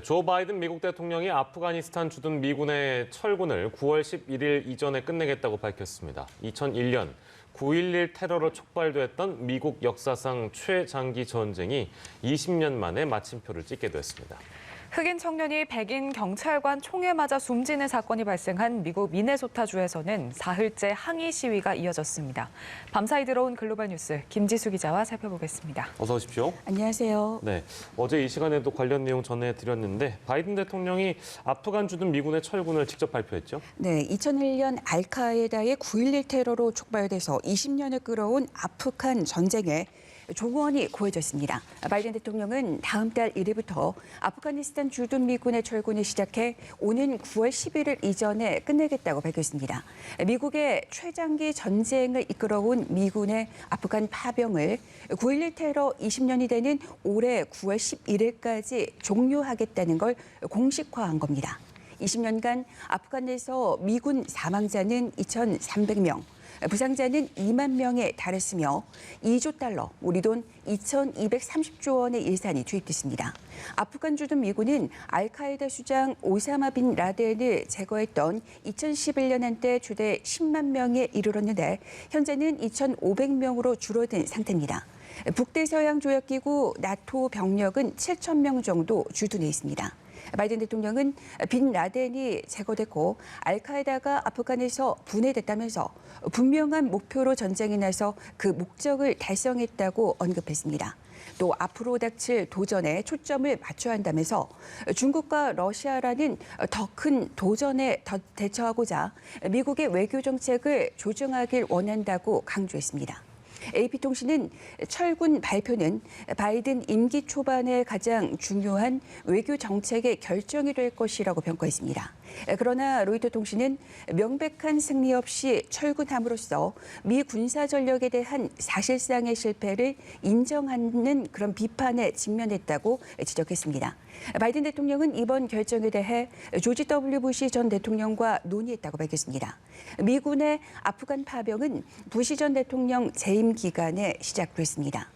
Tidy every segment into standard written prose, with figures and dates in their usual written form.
조 바이든 미국 대통령이 아프가니스탄 주둔 미군의 철군을 9월 11일 이전에 끝내겠다고 밝혔습니다. 2001년 9.11 테러로 촉발됐던 미국 역사상 최장기 전쟁이 20년 만에 마침표를 찍게 됐습니다. 흑인 청년이 백인 경찰관 총에 맞아 숨지는 사건이 발생한 미국 미네소타주에서는 사흘째 항의 시위가 이어졌습니다. 밤사이 들어온 글로벌 뉴스 김지수 기자와 살펴보겠습니다. 어서 오십시오. 안녕하세요. 네, 어제 이 시간에도 관련 내용 전해드렸는데 바이든 대통령이 아프간 주둔 미군의 철군을 직접 발표했죠? 네, 2001년 알카에다의 9.11 테러로 촉발돼서 20년을 끌어온 아프간 전쟁에 조문이 고해졌습니다. 바이든 대통령은 다음 달 1일부터 아프가니스탄 주둔 미군의 철군을 시작해 오는 9월 11일 이전에 끝내겠다고 밝혔습니다. 미국의 최장기 전쟁을 이끌어온 미군의 아프간 파병을 9.11 테러 20년이 되는 올해 9월 11일까지 종료하겠다는 걸 공식화한 겁니다. 20년간 아프간에서 미군 사망자는 2,300명, 부상자는 2만 명에 달했으며 2조 달러, 우리 돈 2,230조 원의 예산이 투입됐습니다. 아프간 주둔 미군은 알카에다 수장 오사마 빈 라덴을 제거했던 2011년 한때 최대 10만 명에 이르렀는데 현재는 2,500명으로 줄어든 상태입니다. 북대서양조약기구 나토 병력은 7,000명 정도 주둔해 있습니다. 바이든 대통령은 빈 라덴이 제거됐고 알카에다가 아프간에서 분해됐다면서 분명한 목표로 전쟁에 나서 그 목적을 달성했다고 언급했습니다. 또 앞으로 닥칠 도전에 초점을 맞춰야 한다면서 중국과 러시아라는 더 큰 도전에 대처하고자 미국의 외교 정책을 조정하길 원한다고 강조했습니다. AP통신은 철군 발표는 바이든 임기 초반에 가장 중요한 외교 정책의 결정이 될 것이라고 평가했습니다. 그러나 로이터 통신은 명백한 승리 없이 철군함으로써 미 군사 전력에 대한 사실상의 실패를 인정하는 그런 비판에 직면했다고 지적했습니다. 바이든 대통령은 이번 결정에 대해 조지 W. 부시 전 대통령과 논의했다고 밝혔습니다. 미군의 아프간 파병은 부시 전 대통령 재임 기간에 시작됐습니다.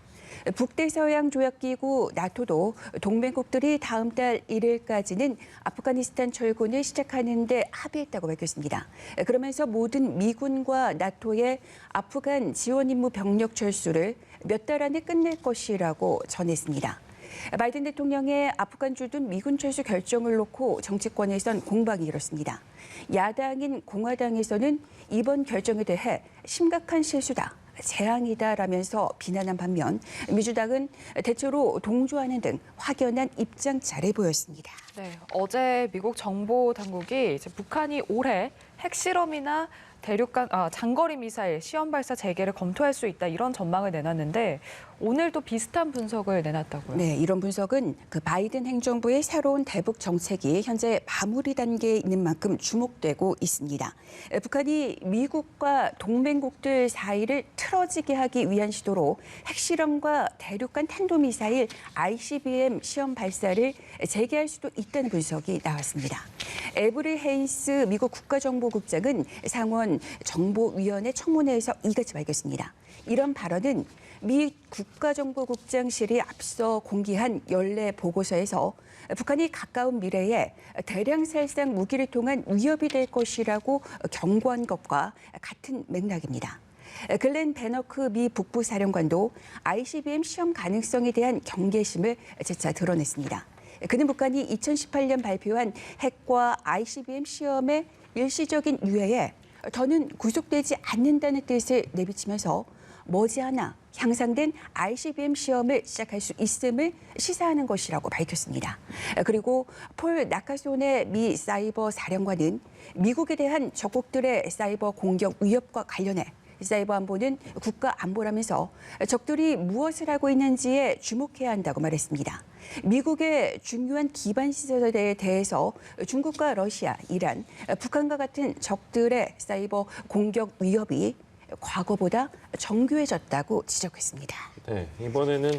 북대서양조약기구 나토도 동맹국들이 다음 달 1일까지는 아프가니스탄 철군을 시작하는 데 합의했다고 밝혔습니다. 그러면서 모든 미군과 나토의 아프간 지원 임무 병력 철수를 몇 달 안에 끝낼 것이라고 전했습니다. 바이든 대통령의 아프간 주둔 미군 철수 결정을 놓고 정치권에선 공방이 일었습니다. 야당인 공화당에서는 이번 결정에 대해 심각한 실수다, 재앙이다라면서 비난한 반면 민주당은 대체로 동조하는 등 확연한 입장차를 보였습니다. 네, 어제 미국 정보 당국이 북한이 올해 핵실험이나 장거리 미사일 시험 발사 재개를 검토할 수 있다 이런 전망을 내놨는데 오늘도 비슷한 분석을 내놨다고요. 네, 이런 분석은 그 바이든 행정부의 새로운 대북 정책이 현재 마무리 단계에 있는 만큼 주목되고 있습니다. 북한이 미국과 동맹국들 사이를 틀어지게 하기 위한 시도로 핵실험과 대륙간 탄도미사일 ICBM 시험 발사를 재개할 수도 있다는 분석이 나왔습니다. 에브리 헤인스 미국 국가정보국장은 상원 정보위원회 청문회에서 이같이 밝혔습니다. 이런 발언은 미 국가정보국장실이 앞서 공개한 연례 보고서에서 북한이 가까운 미래에 대량 살상 무기를 통한 위협이 될 것이라고 경고한 것과 같은 맥락입니다. 글렌 베너크 미 북부사령관도 ICBM 시험 가능성에 대한 경계심을 재차 드러냈습니다. 그는 북한이 2018년 발표한 핵과 ICBM 시험의 일시적인 유예에 더는 구속되지 않는다는 뜻을 내비치면서 머지않아 향상된 ICBM 시험을 시작할 수 있음을 시사하는 것이라고 밝혔습니다. 그리고 폴 나카손의 미 사이버 사령관은 미국에 대한 적국들의 사이버 공격 위협과 관련해 사이버 안보는 국가 안보라면서 적들이 무엇을 하고 있는지에 주목해야 한다고 말했습니다. 미국의 중요한 기반 시설에 대해서 중국과 러시아, 이란, 북한과 같은 적들의 사이버 공격 위협이 과거보다 정교해졌다고 지적했습니다. 네, 이번에는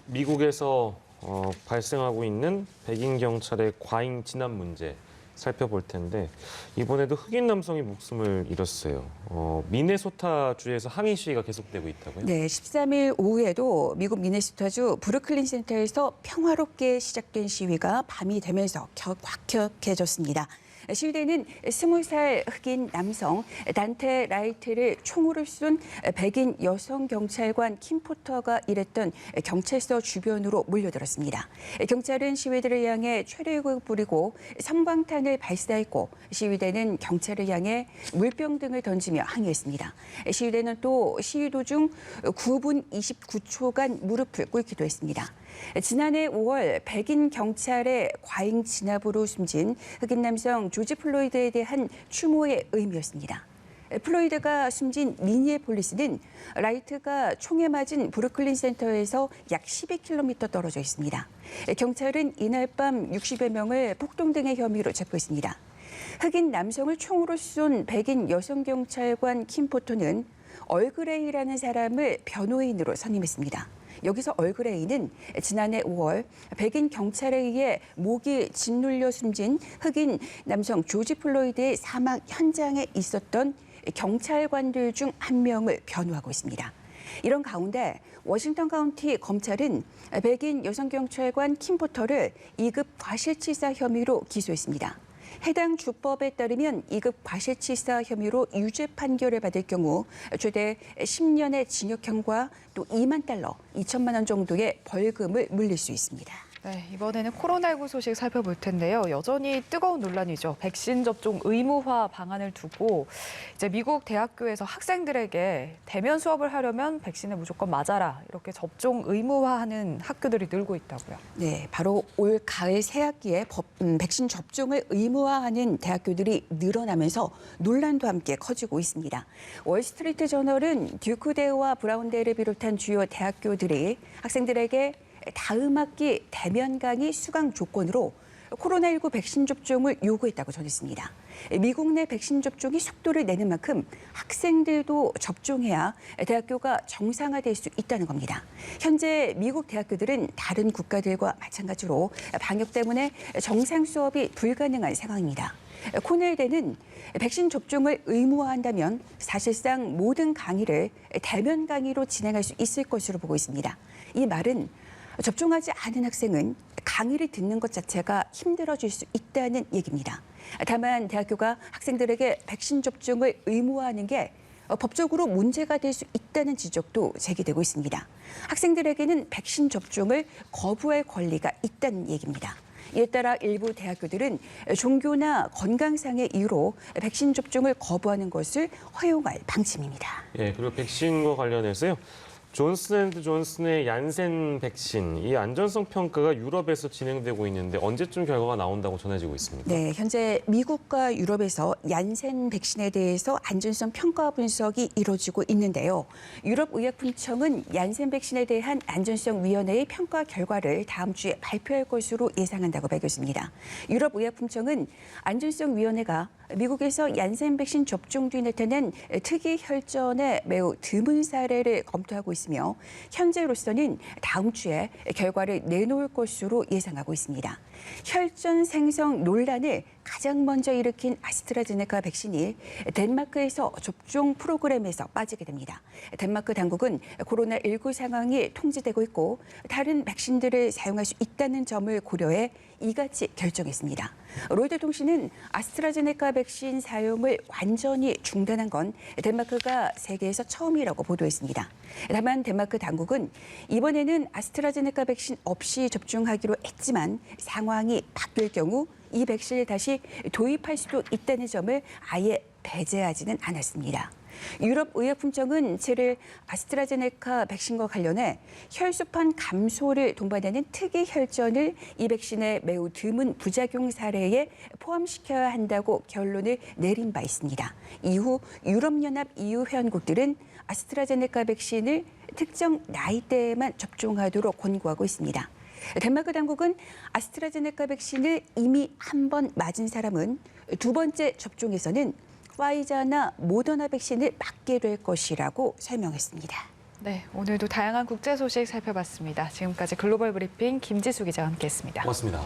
미국에서 발생하고 있는 백인 경찰의 과잉 진압 문제, 살펴볼 텐데 이번에도 흑인 남성이 목숨을 잃었어요. 미네소타주에서 항의 시위가 계속되고 있다고요? 네, 13일 오후에도 미국 미네소타주 브루클린 센터에서 평화롭게 시작된 시위가 밤이 되면서 격화격해졌습니다. 시위대는 20살 흑인 남성 단테 라이트를 총으로 쏜 백인 여성 경찰관 킴 포터가 일했던 경찰서 주변으로 몰려들었습니다. 경찰은 시위대를 향해催淚을 뿌리고 섬광탄을 발사했고 시위대는 경찰을 향해 물병 등을 던지며 항의했습니다. 시위대는 또 시위 도중 9분 29초간 무릎을 꿇기도 했습니다. 지난해 5월 백인 경찰의 과잉 진압으로 숨진 흑인 남성 조지 플로이드에 대한 추모의 의미였습니다. 플로이드가 숨진 미니애폴리스는 라이트가 총에 맞은 브루클린 센터에서 약 12km 떨어져 있습니다. 경찰은 이날 밤 60여 명을 폭동 등의 혐의로 체포했습니다. 흑인 남성을 총으로 쏜 백인 여성 경찰관 킴 포토는 얼그레이라는 사람을 변호인으로 선임했습니다. 여기서 얼그레이는 지난해 5월 백인 경찰에 의해 목이 짓눌려 숨진 흑인 남성 조지 플로이드의 사망 현장에 있었던 경찰관들 중 한 명을 변호하고 있습니다. 이런 가운데 워싱턴 카운티 검찰은 백인 여성 경찰관 킴 포터를 2급 과실치사 혐의로 기소했습니다. 해당 주법에 따르면 2급 과실치사 혐의로 유죄 판결을 받을 경우 최대 10년의 징역형과 또 $2만, 2천만 원 정도의 벌금을 물릴 수 있습니다. 네, 이번에는 코로나19 소식 살펴볼 텐데요. 여전히 뜨거운 논란이죠. 백신 접종 의무화 방안을 두고 이제 미국 대학교에서 학생들에게 대면 수업을 하려면 백신을 무조건 맞아라 이렇게 접종 의무화하는 학교들이 늘고 있다고요. 네, 바로 올 가을 새학기에 백신 접종을 의무화하는 대학교들이 늘어나면서 논란도 함께 커지고 있습니다. 월스트리트 저널은 듀크대와 브라운대를 비롯한 주요 대학교들이 학생들에게 다음 학기 대면 강의 수강 조건으로 코로나19 백신 접종을 요구했다고 전했습니다. 미국 내 백신 접종이 속도를 내는 만큼 학생들도 접종해야 대학교가 정상화될 수 있다는 겁니다. 현재 미국 대학교들은 다른 국가들과 마찬가지로 방역 때문에 정상 수업이 불가능한 상황입니다. 코넬대는 백신 접종을 의무화한다면 사실상 모든 강의를 대면 강의로 진행할 수 있을 것으로 보고 있습니다. 이 말은 접종하지 않은 학생은 강의를 듣는 것 자체가 힘들어질 수 있다는 얘기입니다. 다만 대학교가 학생들에게 백신 접종을 의무화하는 게 법적으로 문제가 될 수 있다는 지적도 제기되고 있습니다. 학생들에게는 백신 접종을 거부할 권리가 있다는 얘기입니다. 이에 따라 일부 대학교들은 종교나 건강상의 이유로 백신 접종을 거부하는 것을 허용할 방침입니다. 예, 그리고 백신과 관련해서요. 존슨앤존슨의 얀센 백신, 이 안전성 평가가 유럽에서 진행되고 있는데 언제쯤 결과가 나온다고 전해지고 있습니까? 네, 현재 미국과 유럽에서 얀센 백신에 대해서 안전성 평가 분석이 이루어지고 있는데요. 유럽의약품청은 얀센 백신에 대한 안전성위원회의 평가 결과를 다음 주에 발표할 것으로 예상한다고 밝혔습니다. 유럽의약품청은 안전성위원회가 미국에서 얀센 백신 접종 뒤 나타난 특이 혈전의 매우 드문 사례를 검토하고 있으며 현재로서는 다음 주에 결과를 내놓을 것으로 예상하고 있습니다. 혈전 생성 논란을 가장 먼저 일으킨 아스트라제네카 백신이 덴마크에서 접종 프로그램에서 빠지게 됩니다. 덴마크 당국은 코로나19 상황이 통제되고 있고 다른 백신들을 사용할 수 있다는 점을 고려해 이같이 결정했습니다. 로이터 통신은 아스트라제네카 백신 사용을 완전히 중단한 건 덴마크가 세계에서 처음이라고 보도했습니다. 다만 덴마크 당국은 이번에는 아스트라제네카 백신 없이 접종하기로 했지만 상황이 바뀔 경우 이 백신을 다시 도입할 수도 있다는 점을 아예 배제하지는 않았습니다. 유럽의약품청은 7일 아스트라제네카 백신과 관련해 혈소판 감소를 동반하는 특이 혈전을 이 백신의 매우 드문 부작용 사례에 포함시켜야 한다고 결론을 내린 바 있습니다. 이후 유럽연합 EU 회원국들은 아스트라제네카 백신을 특정 나이대에만 접종하도록 권고하고 있습니다. 덴마크 당국은 아스트라제네카 백신을 이미 한 번 맞은 사람은 두 번째 접종에서는 파이자나 모더나 백신을 맞게 될 것이라고 설명했습니다. 네, 오늘도 다양한 국제 소식 살펴봤습니다. 지금까지 글로벌 브리핑 김지수 기자와 함께했습니다. 고맙습니다.